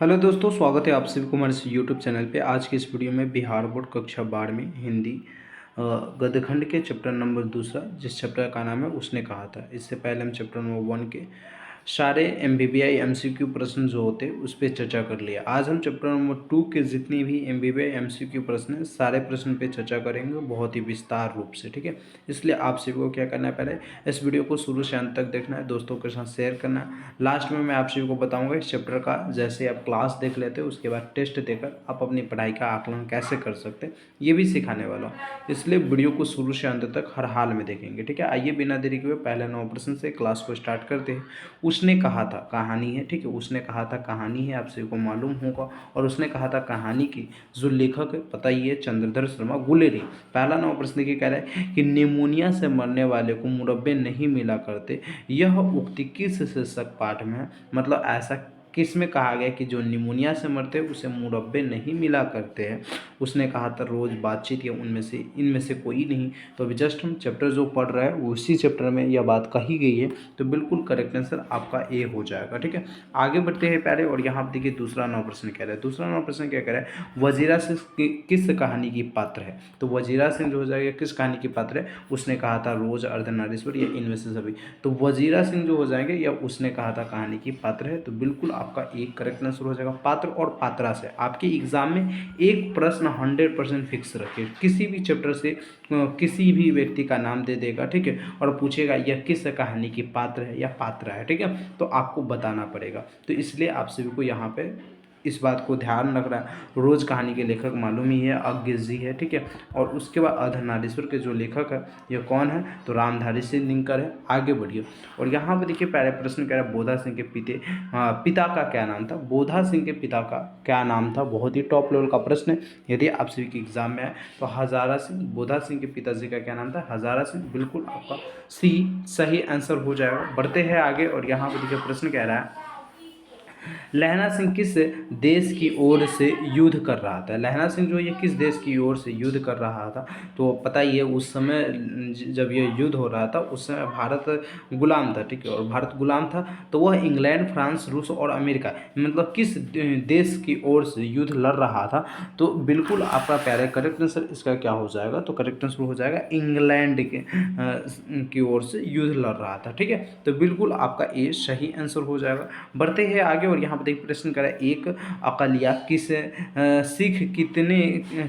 Hello दोस्तों, स्वागत है आप सभी को हमारे इस यूट्यूब चैनल पे। आज की इस वीडियो में बिहार बोर्ड कक्षा 12 में हिंदी गद्यखंड के चैप्टर नंबर दूसरा, जिस चैप्टर का नाम है उसने कहा था। इससे पहले हम चैप्टर नंबर 1 के सारे MBBI MCQ प्रश्न जो होते हैं उस पर चर्चा कर लिया। आज हम चैप्टर नंबर 2 के जितनी भी MBBI MCQ प्रश्न हैं सारे प्रश्न पे चर्चा करेंगे, बहुत ही विस्तार रूप से। ठीक है, इसलिए आप सभी को क्या करना है, पहले इस वीडियो को शुरू से अंत तक देखना है, दोस्तों के साथ शेयर करना है। लास्ट में मैं आप सभी को बताऊंगा इस चैप्टर का, जैसे आप क्लास देख लेते हो उसके बाद टेस्ट देकर आप अपनी पढ़ाई का आकलन कैसे कर सकते हैं ये भी सिखाने वाला हूँ। इसलिए वीडियो को शुरू से अंत तक हर हाल में देखेंगे। ठीक है, आइए बिना देरी के हुए पहले 9 प्रश्न से क्लास को स्टार्ट करते हैं। उसने कहा था कहानी है। ठीक है, उसने कहा था कहानी है, आप सभी को मालूम होगा। और उसने कहा था कहानी की जो लेखक है पता ही है, चंद्रधर शर्मा गुलेरी। पहला 9 प्रश्न की कह रहा है कि निमोनिया से मरने वाले को मुरब्बे नहीं मिला करते, यह उक्ति किस शीर्षक पाठ में है। मतलब ऐसा किस में कहा गया कि जो निमोनिया से मरते हैं उसे मुरब्बे नहीं मिला करते हैं। उसने कहा था रोज़ बातचीत या उनमें से इनमें से कोई नहीं। तो अभी जस्ट हम चैप्टर जो पढ़ रहे हैं वो उसी चैप्टर में यह बात कही गई है, तो बिल्कुल करेक्ट आंसर आपका ए हो जाएगा। ठीक है, आगे बढ़ते हैं पहले। और यहाँ पर देखिए दूसरा 9 प्रश्न कह रहा है। दूसरा 9 प्रश्न क्या कह रहा है, वजीरा सिंह किस कहानी की पात्र है। तो वजीरा सिंह जो हो जाएगा किस कहानी की पात्र है। उसने कहा था रोज, अर्धनारीश्वर या इनमें से सभी। तो वजीरा सिंह जो हो जाएंगे या उसने कहा था कहानी की पात्र है, तो बिल्कुल आपका एक करेक्ट आंसर हो जाएगा। पात्र और पात्रा से आपके एग्जाम में एक प्रश्न 100% फिक्स रखिए। किसी भी चैप्टर से किसी भी व्यक्ति का नाम दे देगा, ठीक है, और पूछेगा यह किस कहानी की पात्र है या पात्रा है। ठीक है, तो आपको बताना पड़ेगा। तो इसलिए आप सभी को यहाँ पे इस बात को ध्यान रखना है। रोज कहानी के लेखक मालूम ही है, अज्ञ जी है। ठीक है, और उसके बाद अर्धनारीश्वर के जो लेखक है ये कौन है, तो रामधारी सिंह दिनकर है। आगे बढ़िए। और यहाँ पर देखिए पहले प्रश्न कह रहा है बोधा सिंह के पिता का क्या नाम था। बोधा सिंह के पिता का क्या नाम था, बहुत ही टॉप लेवल का प्रश्न है। यदि आप सभी के एग्जाम में आए तो हजारा सिंह, बोधा सिंह के पिताजी का क्या नाम था, हजारा सिंह। बिल्कुल आपका सी सही आंसर हो जाएगा। बढ़ते हैं आगे। और यहाँ पर देखिए प्रश्न कह रहा है लहना सिंह किस देश की ओर से युद्ध कर रहा था। लहना सिंह जो ये किस देश की ओर से युद्ध कर रहा था, तो पता ही है उस समय जब ये युद्ध हो रहा था उस समय भारत गुलाम था। ठीक है, और भारत गुलाम था तो वह इंग्लैंड, फ्रांस, रूस और अमेरिका, मतलब किस देश की ओर से युद्ध लड़ रहा था। तो बिल्कुल आपका प्यारे करेक्ट आंसर इसका क्या हो जाएगा, तो करेक्ट आंसर हो जाएगा इंग्लैंड की ओर से युद्ध लड़ रहा था। ठीक है, तो बिल्कुल आपका ए सही आंसर हो जाएगा। बढ़ते हैं आगे। और यहाँ पर एक प्रश्न करा, एक अकलिया किस सिख कितने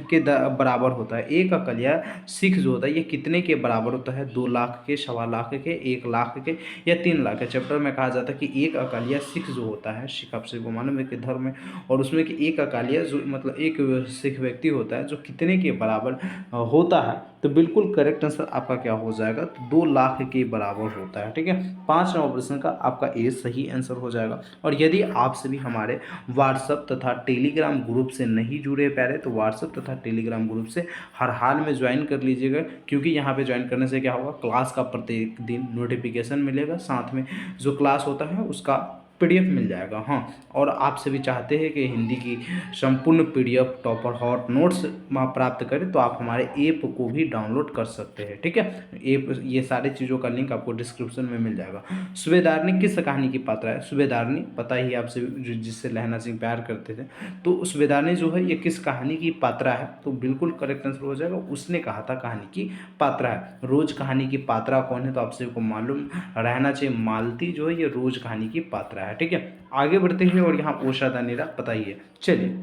के बराबर होता है। एक अकलिया सिख जो होता है ये कितने के बराबर होता है, 2 लाख के, 1.25 लाख के, 1 लाख के या 3 लाख के। चैप्टर में कहा जाता है कि एक अकालिया सिख जो होता है, सिख आप सभी को मालूम है कि धर्म है, और उसमें कि एक अकालिया जो मतलब एक सिख व्यक्ति होता है जो कितने के बराबर होता है। तो बिल्कुल करेक्ट आंसर आपका क्या हो जाएगा, तो 2 लाख के बराबर होता है। ठीक है, 5 नंबर प्रश्न का आपका ए सही आंसर हो जाएगा। और यदि आप सभी हमारे व्हाट्सएप तथा टेलीग्राम ग्रुप से नहीं जुड़े प्यारे, तो व्हाट्सएप तथा टेलीग्राम ग्रुप से हर हाल में ज्वाइन कर लीजिएगा, क्योंकि यहाँ पे ज्वाइन करने से क्या होगा, क्लास का प्रत्येक दिन नोटिफिकेशन मिलेगा, साथ में जो क्लास होता है उसका PDF मिल जाएगा। हाँ, और आप सभी चाहते हैं कि हिंदी की संपूर्ण PDF टॉपर हॉट नोट्स प्राप्त करें, तो आप हमारे ऐप को भी डाउनलोड कर सकते हैं। ठीक है, ऐप, ये सारी चीज़ों का लिंक आपको डिस्क्रिप्शन में मिल जाएगा। सूबेदारनी किस कहानी की पात्रा है। सूबेदारनी पता ही है आपसे, जिससे लहना सिंह प्यार करते थे, तो सूबेदारनी जो है ये किस कहानी की पात्रा है, तो बिल्कुल करेक्ट आंसर हो जाएगा उसने कहा था कहानी की पात्रा है। रोज कहानी की पात्रा कौन है, तो आप सभी को मालूम रहना चाहिए, मालती जो है ये रोज कहानी की पात्रा है। ठीक है, आगे बढ़ते हैं। और यहाँ ओशा दा नेरा पता ही है। चलिए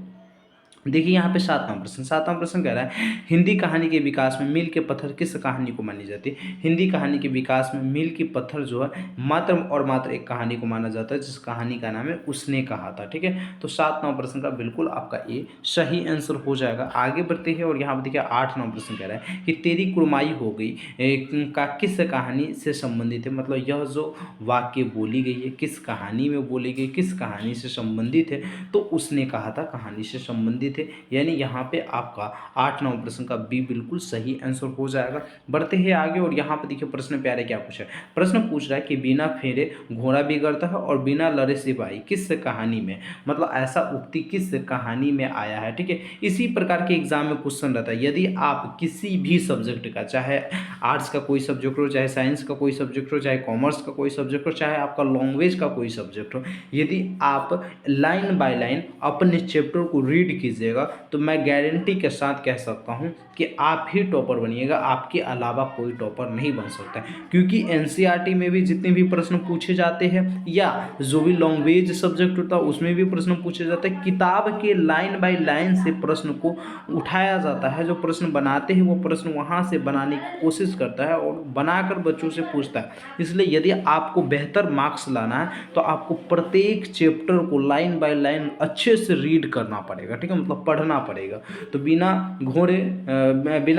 देखिए यहाँ पे 7वां प्रश्न। 7वां प्रश्न कह रहा है हिंदी कहानी के विकास में मील के पत्थर किस कहानी को मानी जाती है। हिंदी कहानी के विकास में मील के पत्थर जो है मात्र और मात्र एक कहानी को माना जाता है, जिस कहानी का नाम है उसने कहा था। ठीक है, तो 7वां प्रश्न का बिल्कुल आपका ए सही आंसर हो जाएगा। आगे बढ़ते हैं। और यहाँ पर देखिए 8वां प्रश्न कह रहा है कि तेरी कुड़माई हो गई का किस कहानी से संबंधित है। मतलब यह जो वाक्य बोली गई है किस कहानी में बोली गई, किस कहानी से संबंधित है, तो उसने कहा था कहानी से संबंधित थे, यानी यहाँ पे आपका 8 नंबर प्रश्न का बी बिल्कुल सही आंसर हो जाएगा। बढ़ते हैं आगे और यहाँ पे देखिए प्रश्न प्यारे क्या पूछा है। प्रश्न पूछ रहा है कि बिना फेरे घोड़ा बिगड़ता है और बिना लड़े सिपाही किस कहानी में, मतलब ऐसा उक्ति किस कहानी में आया है। ठीक है, इसी प्रकार के एग्जाम में क्वेश्चन रहता है। यदि आप किसी भी सब्जेक्ट का, चाहे आर्ट्स का कोई सब्जेक्ट हो, चाहे साइंस का कोई सब्जेक्ट हो, चाहे कॉमर्स का कोई सब्जेक्ट हो, चाहे आपका लैंग्वेज का कोई सब्जेक्ट हो, यदि आप लाइन बाय लाइन अपने चैप्टर को रीड कीजिएगा तो मैं गारंटी के साथ कह सकता हूं कि आप ही टॉपर बनिएगा, आपके अलावा कोई टॉपर नहीं बन सकता है। क्योंकि एनसीईआरटी में भी जितने भी प्रश्न पूछे जाते हैं या जो भी लैंग्वेज सब्जेक्ट होता है उसमें भी प्रश्न पूछे जाते हैं, किताब के लाइन बाय लाइन से प्रश्न को उठाया जाता है। जो प्रश्न बनाते हैं वो प्रश्न वहाँ से बनाने की कोशिश करता है और बनाकर बच्चों से पूछता है। इसलिए यदि आपको बेहतर मार्क्स लाना है तो आपको प्रत्येक चैप्टर को लाइन बाय लाइन अच्छे से रीड करना पड़ेगा। ठीक है, मतलब पढ़ना पड़ेगा। तो बिना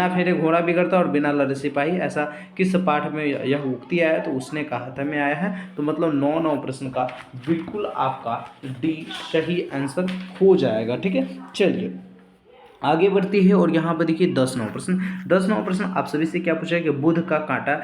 फेरे घोड़ा बिगड़ता और बिना लड़े सिपाही, ऐसा किस पाठ में यह उक्ति आया, तो उसने कहा था में आया है। तो मतलब 9 प्रश्न का बिल्कुल आपका डी सही आंसर हो जाएगा। ठीक है, चलिए आगे बढ़ती है और यहाँ पर देखिए 10 नंबर प्रश्न आप सभी से क्या पूछा है कि बुध का कांटा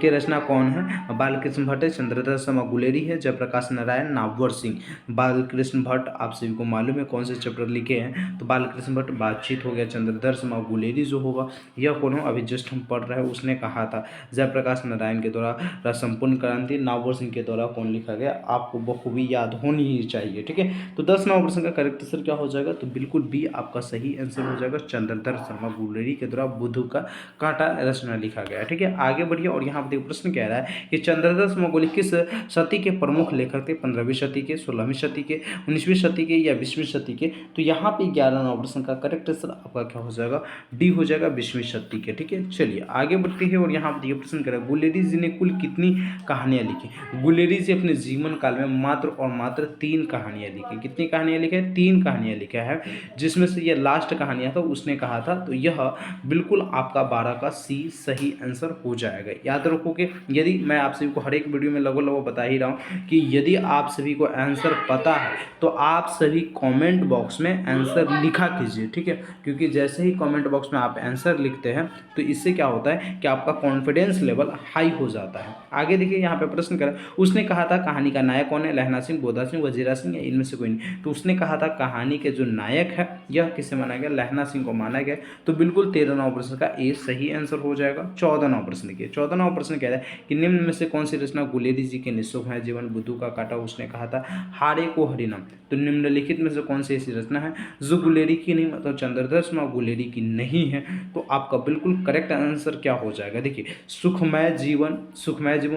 के रचना कौन है। बालकृष्ण भट्ट है, चंद्रधर शर्मा गुलेरी है, जयप्रकाश नारायण, नागवर सिंह। बालकृष्ण भट्ट आप सभी को मालूम है कौन से चैप्टर लिखे हैं, तो बालकृष्ण भट्ट बातचीत हो गया, चंद्रधर शर्मा गुलेरी जो होगा यह कौन हो, अभी जस्ट हम पढ़ रहे हैं, उसने कहा था। जयप्रकाश नारायण के द्वारा संपूर्ण क्रांति, नागवर सिंह के द्वारा कौन लिखा गया, आपको बखूबी याद होनी ही चाहिए। ठीक है, तो 10 नंबर प्रश्न का करेक्ट आंसर क्या हो जाएगा, तो बिल्कुल बी आपका सही आंसर हो जाएगा। चंद्रधर शर्मा गुलेरी के द्वारा बुध का कांटा रचना लिखा गया। ठीक है, आगे बढ़िए और यहाँ पर देखो प्रश्न कह रहा है कि चंद्रधर शर्मा गुलेरी किस सदी के प्रमुख लेखक थे, 15वीं सदी के, 16वीं सदी के, 19वीं सदी के या 20वीं सदी के। तो यहाँ पे 11 नंबर प्रश्न का करेक्ट आंसर आपका क्या हो जाएगा, डी हो जाएगा, 20वीं सदी के। ठीक है, चलिए आगे बढ़ते हैं और यहाँ पर देखिए प्रश्न कह रहा है गुलेरी जी ने कुल कितनी कहानियां लिखी। गुलेरी जी अपने जीवन काल में मात्र और मात्र 3 कहानियां लिखी। कितनी कहानियां लिखी है, 3 कहानियां लिखा है, जिसमें से ये लास्ट कहानियां था उसने कहा था। तो यह बिल्कुल आपका 12 का सी सही आंसर हो जाएगा। याद रखोगे, यदि मैं आप सभी को हर एक वीडियो में लगभग बता ही रहा हूँ कि यदि आप सभी को आंसर पता है तो आप सभी कमेंट बॉक्स में आंसर लिखा कीजिए। ठीक है, क्योंकि जैसे ही कमेंट बॉक्स में आप आंसर लिखते हैं तो इससे क्या होता है कि आपका कॉन्फिडेंस लेवल हाई हो जाता है। आगे देखिए यहाँ पे प्रश्न करा, उसने कहा था कहानी का नायक कौन है, लहना सिंह, बोधा सिंह, वजीरा सिंह या इनमें से कोई नहीं। तो उसने कहा था कहानी के जो नायक है यह किसे माना गया, लहना सिंह को माना गया। तो बिल्कुल 13 नंबर प्रश्न का ए सही आंसर हो जाएगा। 14 नंबर प्रश्न देखिए, 14 नंबर प्रश्न कह रहा है कि निम्न में से कौन सी रचना गुलेरी जी के निःशुल्क जीवन, बुद्धू का कांटा, उसने कहा था, हारे को हरिनाम। तो निम्नलिखित में से कौन सी ऐसी रचना है जो गुलेरी की नहीं, मतलब चंद्रधर शर्मा गुलेरी की नहीं है। तो आपका बिल्कुल करेक्ट आंसर क्या हो जाएगा, देखिए सुखमय जीवन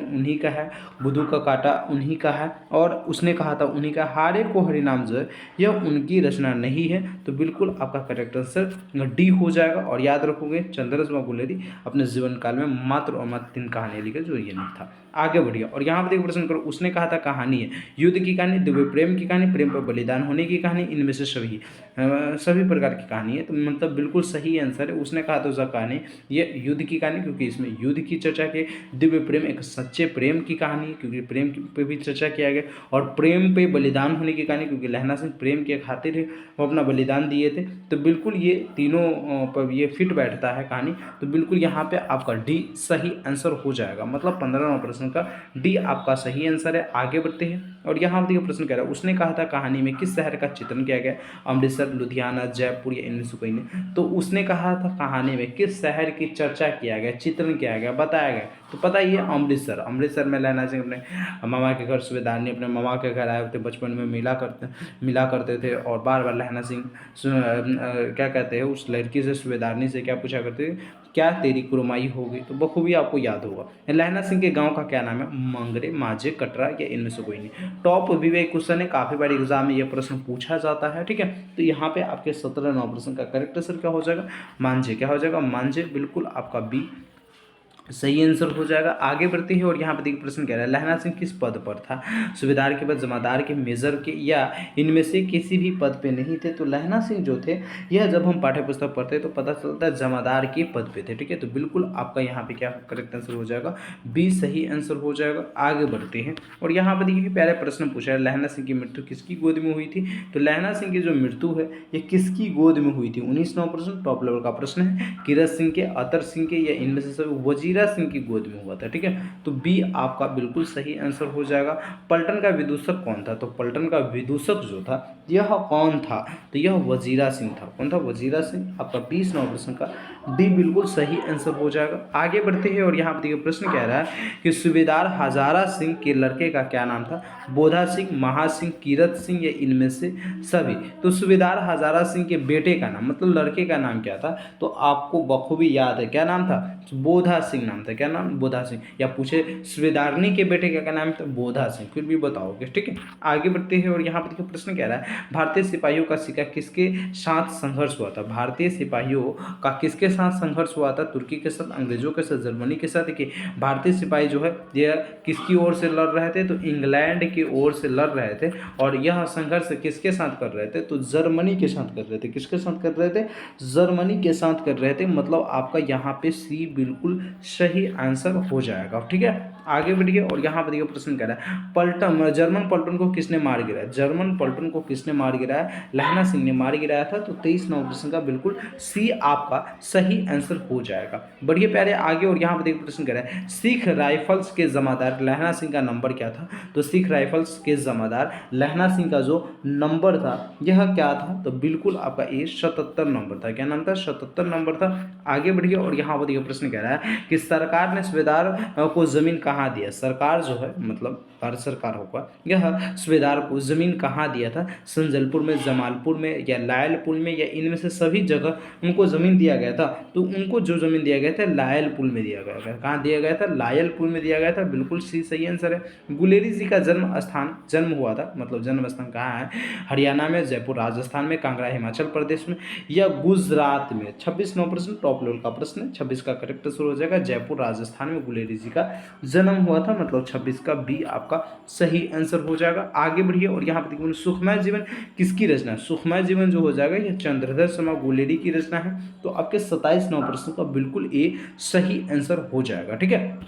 उन्हीं का है, बुद्धू का कांटा उन्हीं का है और उसने कहा था उन्हीं का, हारे को हरिनाम जो है यह उनकी रचना नहीं है। तो बिल्कुल आपका करेक्ट आंसर डी हो जाएगा। और याद रखोगे चंद्रधर शर्मा गुलेरी अपने जीवन काल में मात्र और मात्र 3 कहानियां लिखी, जो ये नहीं था। आगे बढ़िए और यहाँ पर देखो प्रश्न करो, उसने कहा था कहानी है युद्ध की कहानी, दिव्य प्रेम की कहानी, प्रेम पर बलिदान होने की कहानी, इनमें से सभी प्रकार की कहानी है। तो मतलब बिल्कुल सही आंसर है। उसने कहा था उसका कहानी ये युद्ध की कहानी, क्योंकि इसमें युद्ध की चर्चा की। दिव्य प्रेम एक सच्चे प्रेम की कहानी है, क्योंकि प्रेम पे भी चर्चा किया गया। और प्रेम पे बलिदान होने की कहानी, क्योंकि लहना सिंह प्रेम के खातिर वो अपना बलिदान दिए थे। तो बिल्कुल ये तीनों पर ये फिट बैठता है कहानी। तो बिल्कुल यहाँ पे आपका डी सही आंसर हो जाएगा, मतलब 15वां प्रश्न का डी आपका सही आंसर है। आगे बढ़ते हैं और यहाँ पर प्रश्न कह रहा है, उसने कहा था कहानी में किस शहर का चित्रण किया गया, अमृतसर, लुधियाना, जयपुर या इनमें से कोई नहीं। तो उसने कहा था कहानी में किस शहर की चर्चा किया गया, चित्रण किया गया, बताया गया। तो पता ही है अमृतसर में लहना सिंह अपने मामा के घर, सूबेदारनी अपने मामा के घर आए थे, बचपन में मिला करते थे और बार बार लहना सिंह क्या कहते हैं उस लड़की से, सूबेदारनी से क्या पूछा करते थे, क्या तेरी कुरमाई होगी। तो बखूबी आपको याद होगा। लहना सिंह के गांव का क्या नाम है, मंगरे, माझे, कटरा या इनमें से कोई नहीं। टॉप विवेक क्वेश्चन है, काफी बार एग्जाम में यह प्रश्न पूछा जाता है। ठीक है, तो यहाँ पे आपके 17 नंबर प्रश्न का करेक्ट आंसर क्या हो जाएगा, मांझे। क्या हो जाएगा, मांझे। बिल्कुल आपका बी सही आंसर हो जाएगा। आगे बढ़ते हैं और यहाँ पर देखिए प्रश्न कह रहा है लहना सिंह किस पद पर था, सूबेदार के पद, जमादार के, मेजर के, या इनमें से किसी भी पद पे नहीं थे। तो लहना सिंह जो थे यह जब हम पाठ्य पुस्तक पढ़ते हैं तो पता चलता है जमादार के पद पे थे। ठीक है, तो बिल्कुल आपका यहाँ पे क्या करेक्ट आंसर हो जाएगा, बी सही आंसर हो जाएगा। आगे बढ़ते हैं और यहाँ पर देखिए प्यारे प्रश्न पूछा है लहना सिंह की मृत्यु किसकी गोद में हुई थी। तो लहना सिंह की जो मृत्यु है ये किसकी गोद में हुई थी, 19 नंबर प्रश्न टॉप लेवल का प्रश्न है। कीरत सिंह के, अतर सिंह के, या इनमें से सभी वजीरा सिंह की गोद में हुआ था। ठीक है, तो बी आपका बिल्कुल सही आंसर हो जाएगा। पलटन का विदूषक कौन था, तो पलटन का विदूषक जो था यह कौन था, तो यह वजीरा सिंह था। कौन था, वजीरा सिंह। आपका 20 नंबर प्रश्न का डी बिल्कुल सही आंसर हो जाएगा। आगे बढ़ते हैं और यहाँ पर देखिए प्रश्न कह रहा है कि सूबेदार हजारा सिंह के लड़के का क्या नाम था, बोधा सिंह, महासिंह, कीरत सिंह, या इनमें से सभी। तो सूबेदार हजारा सिंह के बेटे का नाम मतलब लड़के का नाम क्या था, तो आपको बखूबी याद है क्या नाम था, बोधा सिंह नाम था। क्या नाम, बोधा सिंह। या पूछे सूबेदारनी के बेटे का क्या नाम था, बोधा सिंह, फिर भी बताओगे। ठीक है, आगे बढ़ते हैं और यहाँ पर देखिए प्रश्न कह रहा है भारतीय सिपाहियों का सिक्का किसके साथ संघर्ष हुआ था। भारतीय सिपाहियों का किसके साथ संघर्ष हुआ था, तुर्की के साथ, अंग्रेजों के साथ, जर्मनी के साथ। देखिए भारतीय सिपाही जो है यह किसकी ओर से लड़ रहे थे, तो इंग्लैंड की ओर से लड़ रहे थे। और यह संघर्ष किसके साथ कर रहे थे, तो जर्मनी के साथ कर रहे थे। किसके साथ कर रहे थे, जर्मनी के साथ कर रहे थे। मतलब आपका यहाँ पे सी बिल्कुल सही आंसर हो जाएगा। ठीक है, आगे बढ़िए और यहाँ पर देखिए प्रश्न कह रहा है पलटन, जर्मन पलटन को किसने मार गिराया, जर्मन पलटन को किसने मार गिराया, लहना सिंह ने मार गिराया था। तो 23 नंबर प्रश्न का बिल्कुल सी आपका सही आंसर हो जाएगा। बढ़िए प्यारे आगे और यहाँ पर देखिए प्रश्न कह रहा है सिख राइफल्स के जमादार लहना सिंह का नंबर क्या था। तो सिख राइफल्स के जमादार लहना सिंह का जो नंबर था यह क्या था, तो बिल्कुल आपका ए 77 नंबर था। क्या नाम था, 77 नंबर था। आगे बढ़िए और यहाँ पर देखिए प्रश्न कह रहा है कि सरकार ने सूबेदार को जमीन कहाँ दिया। सरकार जो है मतलब भारत सरकार होगा, यह सूबेदार को जमीन कहाँ दिया था, संजलपुर में, जमालपुर में, या लायलपुर में, या इनमें से सभी जगह उनको जमीन दिया गया था। तो उनको जो जमीन दिया गया था लायलपुर में दिया गया था। कहाँ दिया गया था, लायलपुर में दिया गया था। बिल्कुल सी सही आंसर है। गुलेरी जी का जन्म हुआ था मतलब जन्म स्थान कहाँ है, हरियाणा में, जयपुर राजस्थान में, कांगड़ा हिमाचल प्रदेश में, या गुजरात में। 26 नंबर प्रश्न टॉप लेवल का प्रश्न है, 26 का करेक्ट आंसर हो जाएगा। जयपुर राजस्थान में गुलेरी जी का जन्म हुआ था, मतलब 26 का बी आपका सही आंसर हो जाएगा। आगे बढ़िए और यहाँ पर देखिए सुखमय जीवन किसकी रचना है। सुखमय जीवन जो हो जाएगा यह चंद्रधर शर्मा गुलेरी की रचना है। तो आपके 27 नंबर प्रश्न का बिल्कुल ए सही आंसर हो जाएगा। ठीक है,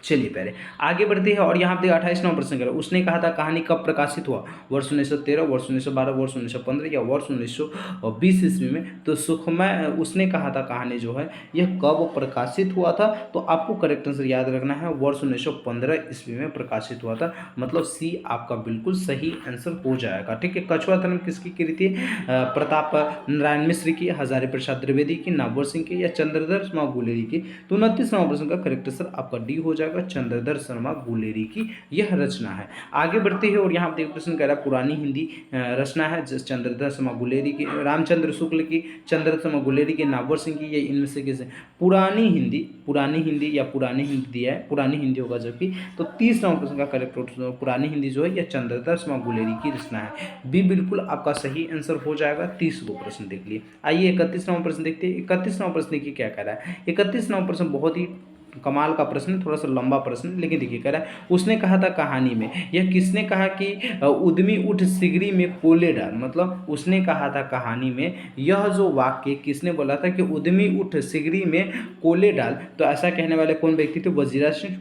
चलिए पहले आगे बढ़ते हैं और यहाँ पे 28 नंबर प्रश्न करें। उसने कहा था कहानी कब प्रकाशित हुआ, वर्ष 1913, वर्ष 1912, वर्ष 1915, या वर्ष 1920 ईस्वी में। तो सुखमय उसने कहा था कहानी जो है यह कब प्रकाशित हुआ था, तो आपको करेक्ट आंसर याद रखना है, वर्ष 1915 ईस्वी में प्रकाशित हुआ था। मतलब सी आपका बिल्कुल सही आंसर हो जाएगा। ठीक है, कछुआ धर्म किसकी कृति है, प्रताप नारायण मिश्र की, हजारी प्रसाद द्विवेदी की, नागौर सिंह की, या चंद्रधर शर्मा गुलेरी की। तो 29 नंबर प्रश्न का करेक्ट आंसर आपका डी हो जाएगा, चंद्रधर शर्मा गुलेरी की यह रचना है। आगे बढ़ते हैं और यहाँ पे प्रश्न कह रहा है पुरानी हिंदी रचना है चंद्रधर शर्मा गुलेरी की, रामचंद्र शुक्ल की, चंद्रधर शर्मा गुलेरी की, नागौर सिंह की, या इनमें से किसे। पुरानी हिंदी या पुरानी हिंदी दिया है, पुरानी हिंदी होगा जबकि। तो 30 नंबर प्रश्न का करेक्ट पुरानी हिंदी जो है यह चंद्रधर शर्मा गुलेरी की रचना है। बी बिल्कुल आपका सही आंसर हो जाएगा। 30 को प्रश्न देख लिए। आइए 31 नंबर प्रश्न देखते हैं। 31 नंबर प्रश्न देखिए क्या कह रहा है। 31 नंबर प्रश्न बहुत ही कमाल का प्रश्न, थोड़ा सा लंबा प्रश्न, लेकिन देखिए कह रहा है उसने कहा था कहानी में, यह किसने कहा कि उद्यमी उठ सिगरी में कोले डाल। मतलब उसने कहा था कहानी में, यह जो वाक्य किसने बोला था कि उद्यमी उठ सिगरी में कोले डाल। तो ऐसा कहने वाले कौन व्यक्ति थे, वजीरा सिंह,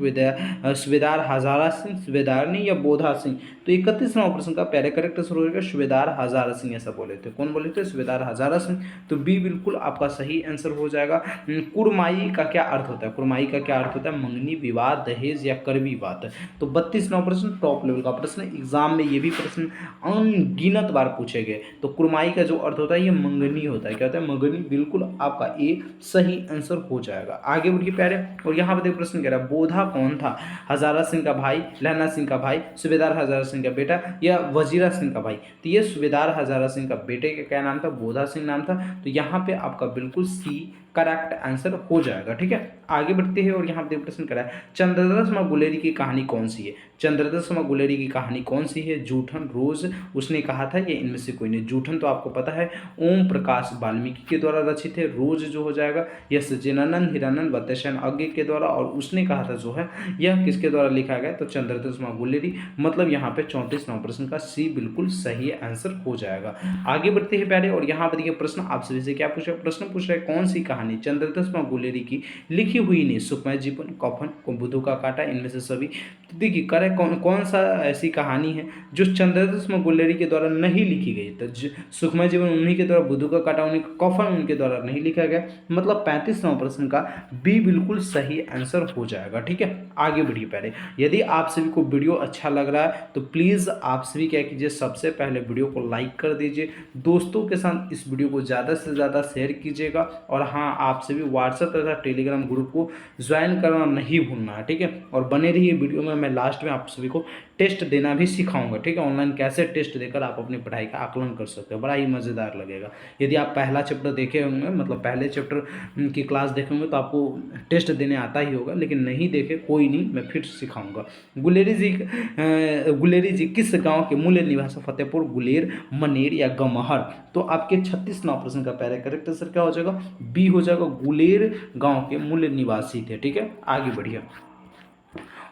सूबेदार हजारा सिंह, सूबेदारनी, या बोधा सिंह। तो 31वां प्रश्न का पहले करेक्ट आंसर होगा सूबेदार हजारा सिंह, ऐसा बोले थे। कौन बोले थे, सूबेदार हजारा सिंह। तो बी बिल्कुल आपका सही आंसर हो जाएगा। कुरमाई का क्या अर्थ होता है, कुरमाई का क्या अर्थ होता है, मंगनी, विवाह, दहेज, या करवी बात। तो 32वां प्रश्न टॉप लेवल का प्रश्न, एग्जाम में ये भी प्रश्न अनगिनत बार पूछे गए। तो कुरमाई का जो अर्थ होता है ये मंगनी होता है। क्या होता है, मंगनी। बिल्कुल आपका ए सही आंसर हो जाएगा। आगे बढ़िए प्यारे और यहाँ पर देखो प्रश्न कह रहा है बोधा कौन था, हजारा सिंह का भाई, लहना सिंह का भाई, सूबेदार हजारा सिंह का बेटा, या वजीरा सिंह का भाई। तो ये सूबेदार हजारा सिंह का बेटे का क्या नाम था, बोधा सिंह नाम था। तो यहाँ पे आपका बिल्कुल सी करेक्ट आंसर हो जाएगा। ठीक है, आगे बढ़ते हैं और यहाँ पे प्रश्न करा है चंद्रधर शर्मा गुलेरी की कहानी कौन सी है। चंद्रदत्त शर्मा गुलेरी की कहानी कौन सी है? जूठन, रोज उसने कहा था, ये इनमें से कोई नहीं। जूठन तो आपको पता है ओम प्रकाश वाल्मीकि के द्वारा रचित है। रोज जो हो जाएगा यह सच्चिदानंद हिरानंद वत्सयायन अज्ञ के द्वारा, और उसने कहा था जो है यह किसके द्वारा लिखा गया? तो चंद्रदत्त शर्मा गुलेरी। मतलब यहाँ पे 34 नंबर प्रश्न का सी बिल्कुल सही आंसर हो जाएगा। आगे बढ़ते हैं प्यारे, और यहाँ पर देखिए प्रश्न आप सभी से क्या पूछ रहे हैं? प्रश्न पूछ रहे हैं कौन सी कहानी चंद्रदत्त शर्मा गुलेरी की लिखी हुई नहीं? सुखमय जीवन, कफन, बुद्धू का कांटा, इनमें से सभी। तो देखिए करे कौन सा ऐसी कहानी है जो चंद्रदत्त शर्मा गुलेरी के द्वारा नहीं लिखी गई? तो सुखमय जीवन उन्हीं के द्वारा, बुद्धू का कांटा उन्हीं, कफन उनके द्वारा नहीं लिखा गया। मतलब 35 नंबर प्रश्न का बी बिल्कुल सही आंसर हो जाएगा। ठीक है, आगे बढ़िए पहले। यदि आप सभी को वीडियो अच्छा लग रहा है तो प्लीज़ आप सभी क्या कीजिए, सबसे पहले वीडियो को लाइक कर दीजिए, दोस्तों के साथ इस वीडियो को ज़्यादा से ज़्यादा शेयर कीजिएगा, और हाँ आप सभी व्हाट्सएप तथा टेलीग्राम ग्रुप को ज्वाइन करना नहीं भूलना है। ठीक है, और बने रहिए वीडियो में। मैं लास्ट में आप सभी को टेस्ट देना भी सिखाऊंगा। ठीक है, ऑनलाइन कैसे टेस्ट देकर आप अपनी पढ़ाई का आकलन कर सकते हो, बड़ा ही मज़ेदार लगेगा। यदि आप पहला चैप्टर देखे होंगे, मतलब पहले चैप्टर की क्लास देखे होंगे, तो आपको टेस्ट देने आता ही होगा, लेकिन नहीं देखे कोई नहीं, मैं फिर सिखाऊंगा। गुलेरी जी किस गांव के मूल निवासी? फतेहपुर, गुलेर, मनेर या गमहर? तो आपके 36 नंबर प्रश्न का पहले करेक्ट आंसर क्या हो जाएगा? बी हो जाएगा, गुलेर गांव के मूल निवासी थे। ठीक है, आगे बढ़िए।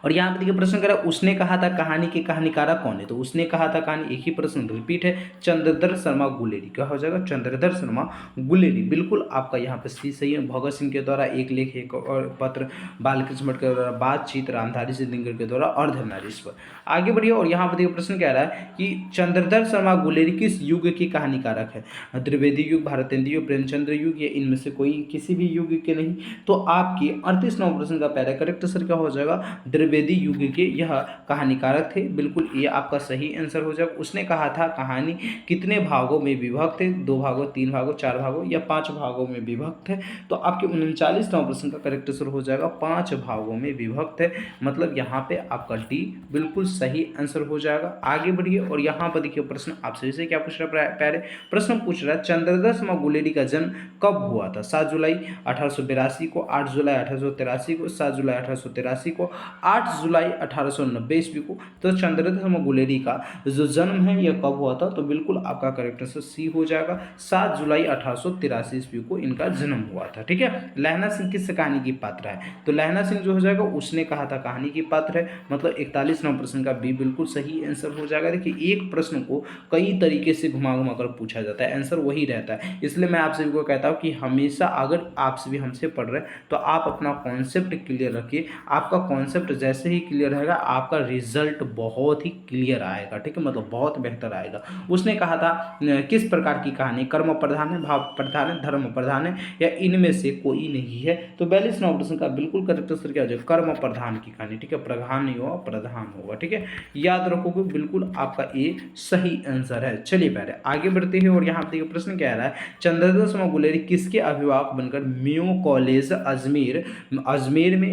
और यहाँ पे देखिए प्रश्न करा, उसने कहा था कहानी के कहानीकारक कौन है? तो उसने कहा था कहानी, एक ही प्रश्न रिपीट है, चंद्रधर शर्मा गुलेरी। क्या हो जाएगा? चंद्रधर शर्मा गुलेरी। बिल्कुल आपका यहाँ पे सी सही है। भगत सिंह के द्वारा एक लेख, एक और पत्र, बालकृष्ण भट्ट के द्वारा बातचीत, रामधारी सिंह दिनकर के द्वारा अर्धनारीश्वर। आगे बढ़िए, और यहाँ पर देखिए प्रश्न कह रहा है कि चंद्रधर शर्मा गुलेरी किस युग की कहानीकारक है? द्विवेदी युग, भारतेंद्र युग, प्रेमचंद्र युग, या इनमें से कोई किसी भी युग के नहीं? तो आपकी 38 नंबर प्रश्न का पहला करेक्ट आंसर क्या हो जाएगा? द्विवेदी युग के यह कहानीकारक थे। बिल्कुल ये आपका सही आंसर हो जाएगा। उसने कहा था कहानी कितने भागों में विभक्त है? 2 भागों, 3 भागों, 4 भागों या 5 भागों में विभक्त है? तो आपके 39 नंबर प्रश्न का करेक्ट आंसर हो जाएगा 5 भागों में विभक्त है। मतलब यहाँ पे आपका डी बिल्कुल सही आंसर हो जाएगा। आगे बढ़िए, और यहाँ पर देखिए प्रश्न आप सभी से क्या पूछ रहा है? पहले प्रश्न पूछ रहा है चंद्रदत्त शर्मा गुलेरी का जन्म कब हुआ था? 7 जुलाई 1882 को, 8 जुलाई 1883 को, 7 जुलाई 1883 को, 8 जुलाई 1890 ईस्वी को। तो चंद्रदत्त शर्मा गुलेरी का जो जन्म है यह कब हुआ था? तो बिल्कुल आपका करेक्ट आंसर सी हो जाएगा, 7 जुलाई 1883 ईस्वी को इनका जन्म हुआ था। ठीक है, लहना सिंह किस कहानी की पात्र है? तो लहना सिंह जो हो जाएगा उसने कहा था कहानी की पात्र है। मतलब 41 नंबर प्रश्न का बी बिल्कुल सही आंसर हो जाएगा। देखिए एक प्रश्न को कई तरीके से घुमा घुमा कर पूछा जाता है, आंसर वही रहता है। इसलिए मैं आप सभी को कहता हूँ कि हमेशा अगर आप सभी हमसे पढ़ रहे हैं तो आप अपना कॉन्सेप्ट क्लियर रखिए। आपका कॉन्सेप्ट जैसे ही क्लियर रहेगा आपका रिजल्ट बहुत ही क्लियर आएगा। ठीक है, मतलब बहुत बेहतर आएगा। उसने कहा था किस प्रकार की कहानी? कर्म प्रधान है, भाव प्रधान है, धर्म प्रधान है, या इनमें से कोई नहीं है? तो 42 नंबर प्रश्न का बिल्कुल करेक्ट आंसर क्या हो जाएगा? कर्म प्रधान की कहानी। ठीक है, प्रधान नहीं होगा, प्रधान होगा। ठीक है, याद रखोगे, बिल्कुल आपका ए सही आंसर है। चलिए पहले आगे बढ़ते हैं, और यहाँ पे प्रश्न क्या आ रहा है? चंद्रदत्त शर्मा गुलेरी किसके अभिभावक बनकर मेयो कॉलेज अजमेर में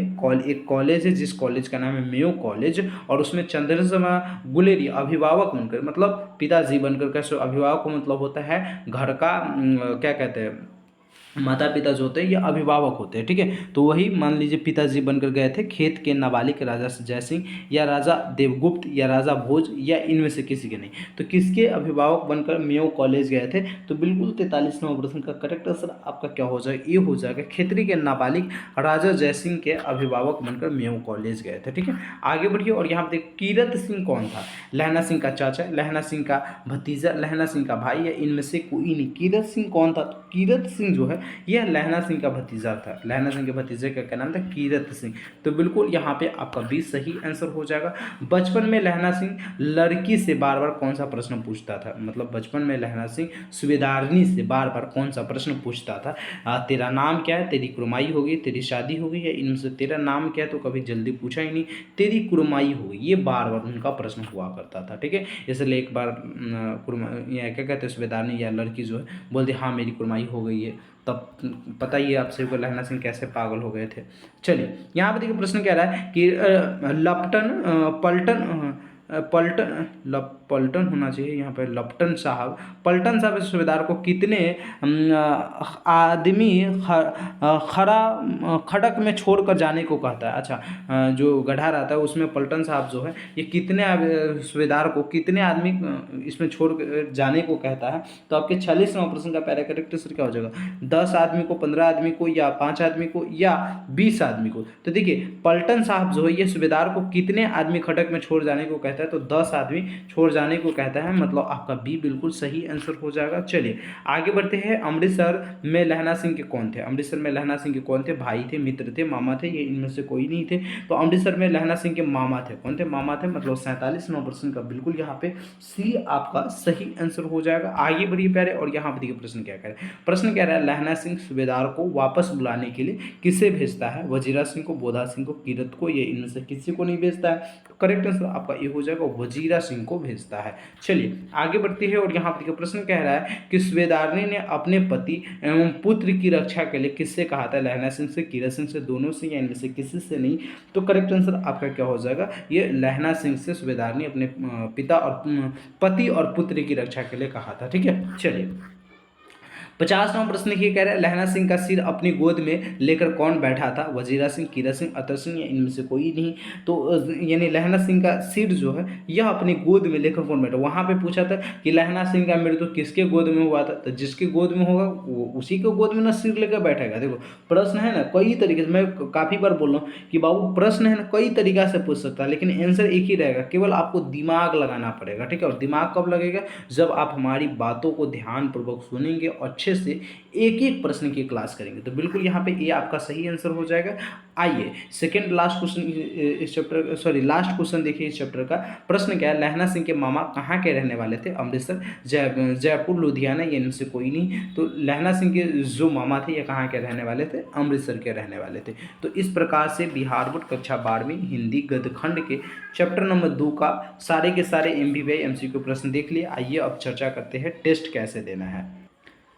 एक कॉलेज है जिस कॉलेज का नाम है मेयो कॉलेज, और उसमें चंद्रदत्त शर्मा गुलेरी अभिभावक बनकर, मतलब पिताजी बनकर, कैसे अभिभावक मतलब होता है घर का क्या कहते हैं, माता पिता जो होते हैं ये अभिभावक होते हैं। ठीक है, तो वही मान लीजिए पिताजी बनकर गए थे खेत के नाबालिग राजा जयसिंह, या राजा देवगुप्त, या राजा भोज, या इनमें से किसी के नहीं। तो किसके अभिभावक बनकर मेयो कॉलेज गए थे? तो बिल्कुल 43 नंबर प्रश्न का करेक्ट आंसर आपका क्या हो जाएगा? ये हो जाएगा खेतरी के नाबालिग राजा जयसिंह के अभिभावक बनकर मेयो कॉलेज गए थे। ठीक है, आगे बढ़िए, और यहाँ पे कीरत सिंह कौन था? लहना सिंह का चाचा, लहना सिंह का भतीजा, लहना सिंह का भाई, या इनमें से कोई नहीं? कीरत सिंह कौन था? तो कीरत सिंह जो है यह लहना सिंह का भतीजा था। लहना सिंह के भतीजे का क्या नाम था? कीरत सिंह। तो बिल्कुल यहाँ पे आपका भी सही आंसर हो जाएगा। बचपन में लहना सिंह लड़की से बार बार कौन सा प्रश्न पूछता था? मतलब बचपन में लहना सिंह सुबेदारनी से बार बार कौन सा प्रश्न पूछता था? तेरा नाम क्या है? तेरी कुरमाई होगी? तेरी शादी होगी? या इनमें से तेरा नाम क्या है तो कभी जल्दी पूछा ही नहीं, तेरी कुरमाई होगी, ये बार बार उनका प्रश्न हुआ करता था। ठीक है, इसलिए एक बार क्या कहते हैं सुबेदारनी या लड़की जो है बोलती हाँ मेरी कुरमाई हो गई है, तब पता ही है आप सभी को लहना सिंह कैसे पागल हो गए थे। चलिए यहाँ पे देखिए प्रश्न कह रहा है कि पलटन होना चाहिए यहाँ पे, लपटन साहब। पलटन साहब इस सूबेदार को कितने आदमी खड़क में छोड़कर जाने को कहता है। अच्छा, जो गड्ढा रहता है उसमें पलटन साहब जो है ये कितने सूबेदार को कितने आदमी इसमें छोड़ कर जाने को कहता है। तो आपके 46वां प्रश्न का पहला करेक्ट आंसर क्या हो जाएगा, 10 आदमी को, 15 आदमी को, या 5 आदमी को, या 20 आदमी को। तो देखिए पलटन साहब जो है ये सूबेदार को कितने आदमी खड़क में छोड़ जाने को कहता है, तो 10 आदमी छोड़ जाने को कहता है, मतलब आपका बी बिल्कुल सही आंसर हो जाएगा। चलिए आगे बढ़ते हैं। अमृतसर में लहना सिंह के कौन थे? अमृतसर में लहना सिंह के कौन थे? भाई थे, मित्र थे, मामा थे, ये इनमें से कोई नहीं थे। तो अमृतसर में लहना सिंह के मामा थे। कौन थे? मामा थे, मतलब 47वां प्रश्न का बिल्कुल यहाँ पे सी आपका सही आंसर हो जाएगा। आगे बढ़िए प्यारे, और यहाँ पे देखिए प्रश्न क्या कह रहा है। प्रश्न कह रहा है लहना सिंह सूबेदार को वापस बुलाने के लिए किसे भेजता है? वजीरा सिंह को, बोधा सिंह को, कीरत को, ये इनमें से किसी को नहीं भेजता है। तो करेक्ट आंसर आपका ये हो जाएगा, वजीरा सिंह को भेजता है। चलिए आगे बढ़ती है, और यहाँ पे देखिए प्रश्न कह रहा है कि सूबेदारनी ने अपने पति एवं पुत्र की रक्षा के लिए किससे कहा था? लहना सिंह से, कीरत सिंह से, दोनों से, या इनमें से किसी से नहीं। तो करेक्ट आंसर आपका क्या हो जाएगा, ये लहना सिंह से सूबेदारनी अपने पिता और पति और पुत्र की रक्षा के लिए कहा था। ठीक है, चलिए 50वां प्रश्न ये कह रहा है लहना सिंह का सिर अपनी गोद में लेकर कौन बैठा था? वजीरा सिंह, कीरत सिंह, अतर सिंह, या इनमें से कोई नहीं। तो यानी लहना सिंह का सिर जो है यह अपनी गोद में लेकर कौन बैठा? वहाँ पे पूछा था कि लहना सिंह का मृत्यु किसके गोद में हुआ था, तो जिसके गोद में होगा वो उसी के गोद में ना सिर लेकर बैठेगा। देखो प्रश्न है ना कई तरीके से, मैं काफ़ी बार बोल रहा हूँ कि बाबू प्रश्न है ना कई तरीका से पूछ सकता है, लेकिन आंसर एक ही रहेगा, केवल आपको दिमाग लगाना पड़ेगा। ठीक है, और दिमाग कब लगेगा? जब आप हमारी बातों को ध्यानपूर्वक सुनेंगे और अच्छे से एक एक प्रश्न की क्लास करेंगे। तो बिल्कुल यहाँ पे ये आपका सही आंसर हो जाएगा। आइए सेकंड लास्ट क्वेश्चन इस चैप्टर, सॉरी लास्ट क्वेश्चन देखिए इस चैप्टर का। प्रश्न क्या है, लहना सिंह के मामा कहाँ के रहने वाले थे? अमृतसर, जयपुर, लुधियाना, ये इनसे कोई नहीं। तो लहना सिंह के जो मामा थे ये कहाँ के रहने वाले थे? अमृतसर के रहने वाले थे। तो इस प्रकार से बिहार बोर्ड कक्षा 12वीं हिंदी गद्यखंड के चैप्टर नंबर 2 का सारे के सारे MBBI MCQ प्रश्न देख लिए। आइए अब चर्चा करते हैं टेस्ट कैसे देना है।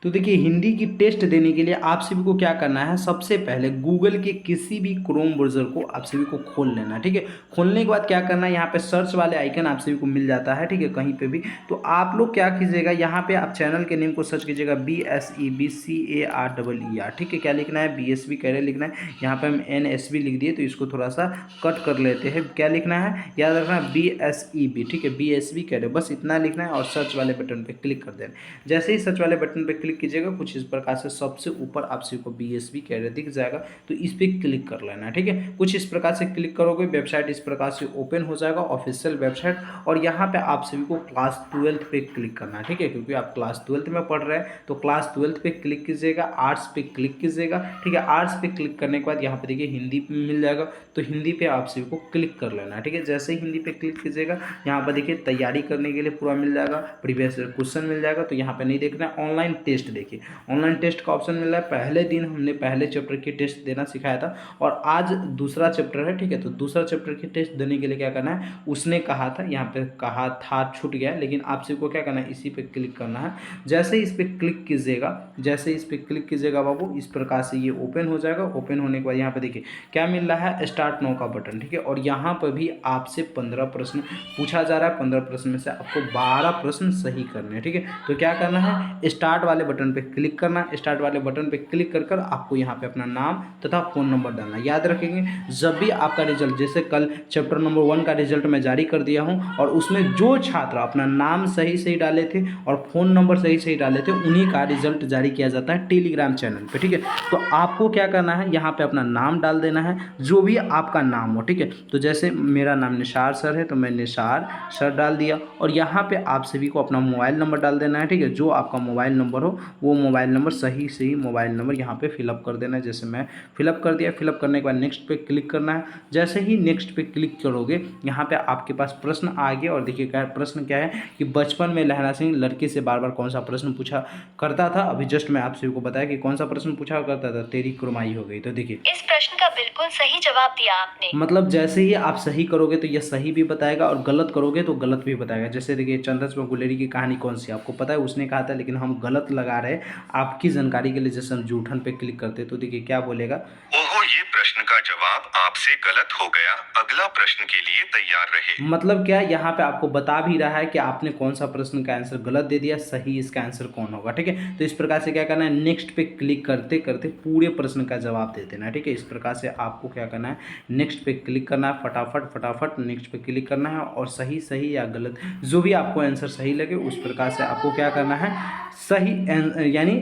तो देखिए हिंदी की टेस्ट देने के लिए आप सभी को क्या करना है, सबसे पहले गूगल के किसी भी क्रोम ब्राउज़र को आप सभी को खोल लेना है। ठीक है, खोलने के बाद क्या करना है, यहाँ पे सर्च वाले आइकन आप सभी को मिल जाता है। ठीक है, कहीं पे भी तो आप लोग क्या कीजिएगा, यहाँ पे आप चैनल के नेम को सर्च कीजिएगा BSEBCAREER। ठीक है, क्या लिखना है? BSB कैरियर लिखना है। यहाँ पे हम NSB लिख दिए, तो इसको थोड़ा सा कट कर लेते हैं। क्या लिखना है, याद रखना BSEB। ठीक है, BSB कैरियर, बस इतना लिखना है और सर्च वाले बटन पर क्लिक कर देना। जैसे ही सर्च वाले बटन पर क्लिक कीजिएगा कुछ इस प्रकार से सबसे ऊपर आप सभी को BSB कैरियर दिख जाएगा, तो इस पर क्लिक कर लेना है। ठीक है, कुछ इस प्रकार से क्लिक करोगे, वेबसाइट इस प्रकार से ओपन हो जाएगा, ऑफिशियल वेबसाइट। और यहाँ पे आप सभी को क्लास 12th पे क्लिक करना है। ठीक है, क्योंकि आप क्लास 12th में पढ़ रहे हैं तो क्लास 12th पे क्लिक कीजिएगा, आर्ट्स पे क्लिक कीजिएगा। ठीक है, आर्ट्स पे क्लिक करने के बाद यहाँ पे देखिए हिंदी मिल जाएगा, तो हिंदी पे आप सभी को क्लिक कर लेना है। ठीक है, जैसे ही हिंदी पे क्लिक कीजिएगा यहाँ पर देखिए तैयारी करने के लिए पूरा मिल जाएगा, प्रीवियस क्वेश्चन मिल जाएगा। तो यहाँ पे नहीं देखना है, ऑनलाइन टेस्ट देखिए, ऑनलाइन टेस्ट का ऑप्शन मिल रहा है। पहले दिन हमने पहले चैप्टर की टेस्ट देना सिखाया था और आज दूसरा चैप्टर है। ठीक है, तो दूसरा चैप्टर की टेस्ट देने के लिए क्या करना है, उसने कहा था, यहाँ पे कहा था छूट गया, लेकिन आप सबको क्या करना है, इसी पे क्लिक करना है। जैसे इस पे क्लिक कीजिएगा, जैसे इस पे क्लिक कीजिएगा बाबू, इस प्रकार से ये ओपन हो जाएगा। ओपन होने के बाद यहाँ पे देखिए क्या मिल रहा है, स्टार्ट नाउ का बटन। ठीक है, और यहाँ पर भी आपसे 15 प्रश्न पूछा जा रहा है। 15 प्रश्न में से आपको 12 प्रश्न सही करने हैं। ठीक है, तो क्या करना है, स्टार्ट वाले बटन पे क्लिक करना। स्टार्ट वाले बटन पे क्लिक कर आपको यहाँ पे अपना नाम तथा फ़ोन नंबर डालना। याद रखेंगे जब भी आपका रिजल्ट, जैसे कल चैप्टर नंबर 1 का रिजल्ट मैं जारी कर दिया हूँ और उसमें जो छात्र अपना नाम सही सही डाले थे और फ़ोन नंबर सही सही डाले थे उन्हीं का रिजल्ट जारी किया जाता है टेलीग्राम चैनल पे। ठीक है, तो आपको क्या करना है, यहाँ पे अपना नाम डाल देना है, जो भी आपका नाम हो। ठीक है, तो जैसे मेरा नाम निसार सर है तो मैं निसार सर डाल दिया, और यहाँ पे आप सभी को अपना मोबाइल नंबर डाल देना है। ठीक है, जो आपका मोबाइल नंबर हो वो मोबाइल नंबर सही सही मोबाइल नंबर यहाँ पे फिलअप कर देना है। जैसे मैं फिलअप कर दिया, फिलअप करने के बाद नेक्स्ट पे क्लिक करना है। जैसे ही नेक्स्ट पे क्लिक करोगे यहाँ पे आपके पास प्रश्न आ गया, और देखिए क्या प्रश्न क्या है कि बचपन में लहरा सिंह लड़के से बार बार कौन सा प्रश्न पूछा करता था। अभी जस्ट मैं आप सभी को बताया कि कौन सा प्रश्न पूछा करता था, तेरी कुरमाई हो गई। तो देखिए इस प्रश्न का बिल्कुल सही जवाब दिया आपने। मतलब जैसे ही आप सही करोगे तो ये सही भी बताएगा और गलत करोगे तो गलत भी बताएगा। जैसे देखिए चंद्रशेखर गुलेरी की कहानी कौन सी आपको पता है, उसने कहा था, लेकिन हम गलत लगा लगा रहे हैं। आपकी जानकारी के लिए जैसे हम जूठन पे क्लिक करते हैं तो देखिए क्या बोलेगा, ओहो, ये प्रश्न का जवाब आपसे गलत हो गया, अगला प्रश्न के लिए तैयार रहे। मतलब क्या, यहाँ पे आपको बता भी रहा है कि आपने कौन सा प्रश्न का आंसर गलत दे दिया, सही इसका आंसर कौन होगा। ठीक है, तो इस प्रकार से क्या करना है, नेक्स्ट पे क्लिक करते करते पूरे प्रश्न का जवाब दे देना है। ठीक है, इस प्रकार से आपको क्या करना है, नेक्स्ट पे क्लिक करना है, फटाफट फटाफट नेक्स्ट पे क्लिक करना है और सही सही या गलत जो भी आपको आंसर सही लगे उस प्रकार से आपको क्या करना है, सही यानी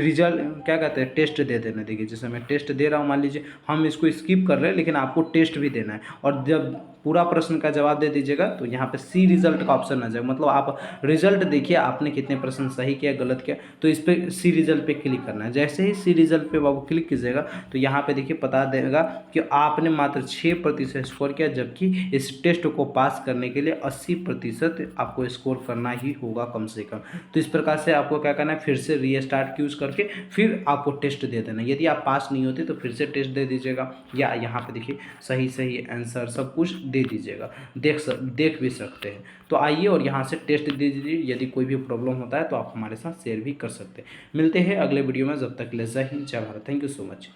रिजल्ट क्या कहते हैं, टेस्ट दे देना। देखिए जैसे मैं टेस्ट दे रहा हूँ, मान लीजिए हम इसको स्किप कर रहे हैं लेकिन आपको टेस्ट भी देना है, और जब पूरा प्रश्न का जवाब दे दीजिएगा तो यहाँ पे सी रिजल्ट का ऑप्शन आ जाएगा। मतलब आप रिजल्ट देखिए आपने कितने प्रश्न सही किया गलत किया, तो इस पर सी रिजल्ट पे क्लिक करना है। जैसे ही सी रिजल्ट पे बाबू क्लिक कीजिएगा तो यहाँ पे देखिए पता देगा कि आपने मात्र 6% स्कोर किया, जबकि इस टेस्ट को पास करने के लिए 80% आपको स्कोर करना ही होगा कम से कम। तो इस प्रकार से आपको क्या करना है, फिर से रीस्टार्ट यूज़ करके फिर आपको टेस्ट दे देना। यदि आप पास नहीं होते तो फिर से टेस्ट दे दीजिएगा, या यहाँ पे देखिए सही सही आंसर सब कुछ दे दीजिएगा, देख भी सकते हैं। तो आइए और यहाँ से टेस्ट दे दीजिए। यदि कोई भी प्रॉब्लम होता है तो आप हमारे साथ शेयर भी कर सकते हैं। मिलते हैं अगले वीडियो में, जब तक के लिए जय हिंद जय Bharat. Thank you so much.